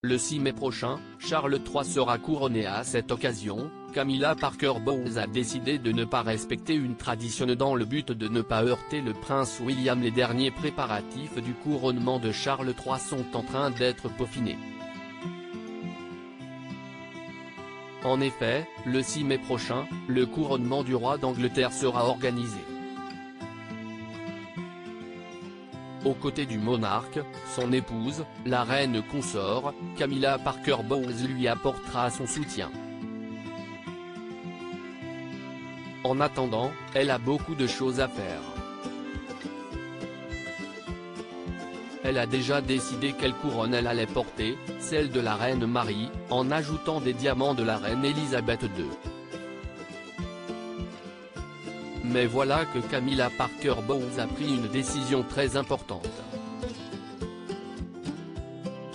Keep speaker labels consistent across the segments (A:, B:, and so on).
A: Le 6 mai prochain, Charles III sera couronné. À cette occasion, Camilla Parker Bowles a décidé de ne pas respecter une tradition dans le but de ne pas heurter le prince William. Les derniers préparatifs du couronnement de Charles III sont en train d'être peaufinés. En effet, le 6 mai prochain, le couronnement du roi d'Angleterre sera organisé. Aux côtés du monarque, son épouse, la reine consort, Camilla Parker Bowles lui apportera son soutien. En attendant, elle a beaucoup de choses à faire. Elle a déjà décidé quelle couronne elle allait porter, celle de la reine Marie, en ajoutant des diamants de la reine Elisabeth II. Mais voilà que Camilla Parker Bowles a pris une décision très importante.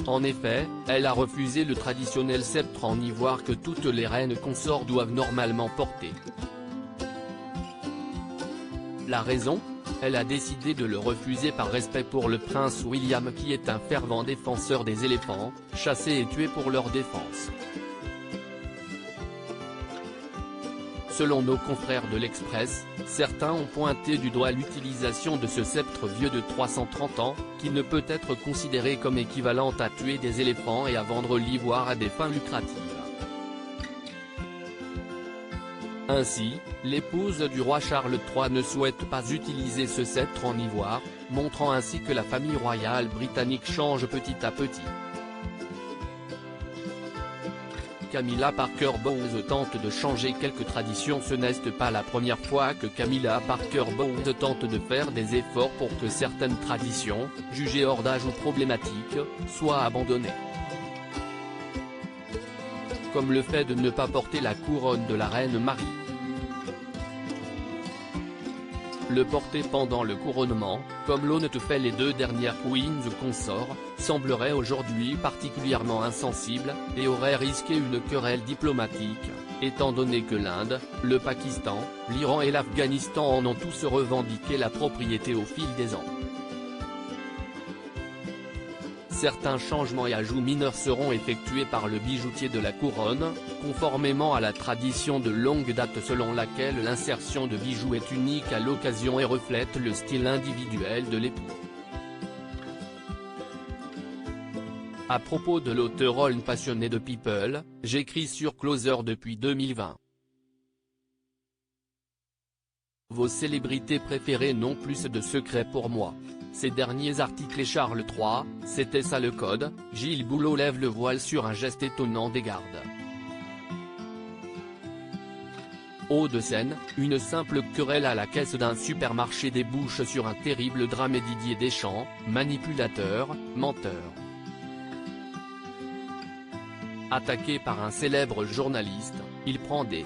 A: En effet, elle a refusé le traditionnel sceptre en ivoire que toutes les reines consorts doivent normalement porter. La raison ? Elle a décidé de le refuser par respect pour le prince William, qui est un fervent défenseur des éléphants, chassés et tués pour leur défense. Selon nos confrères de l'Express, certains ont pointé du doigt l'utilisation de ce sceptre vieux de 330 ans, qui ne peut être considéré comme équivalent à tuer des éléphants et à vendre l'ivoire à des fins lucratives. Ainsi, l'épouse du roi Charles III ne souhaite pas utiliser ce sceptre en ivoire, montrant ainsi que la famille royale britannique change petit à petit. Camilla Parker Bowles tente de changer quelques traditions. Ce n'est pas la première fois que Camilla Parker Bowles tente de faire des efforts pour que certaines traditions, jugées hors d'âge ou problématiques, soient abandonnées. Comme le fait de ne pas porter la couronne de la reine Marie. Le porter pendant le couronnement, comme l'ont fait les deux dernières queens consorts, semblerait aujourd'hui particulièrement insensible, et aurait risqué une querelle diplomatique, étant donné que l'Inde, le Pakistan, l'Iran et l'Afghanistan en ont tous revendiqué la propriété au fil des ans. Certains changements et ajouts mineurs seront effectués par le bijoutier de la couronne, conformément à la tradition de longue date selon laquelle l'insertion de bijoux est unique à l'occasion et reflète le style individuel de l'époux. À propos de l'auteur passionné de People, j'écris sur Closer depuis 2020. Vos célébrités préférées n'ont plus de secrets pour moi. Ces derniers articles et Charles III, c'était ça le code. Gilles Boulot lève le voile sur un geste étonnant des gardes. Hauts-de-Seine, une simple querelle à la caisse d'un supermarché débouche sur un terrible drame. Et Didier Deschamps, manipulateur, menteur. Attaqué par un célèbre journaliste, il prend des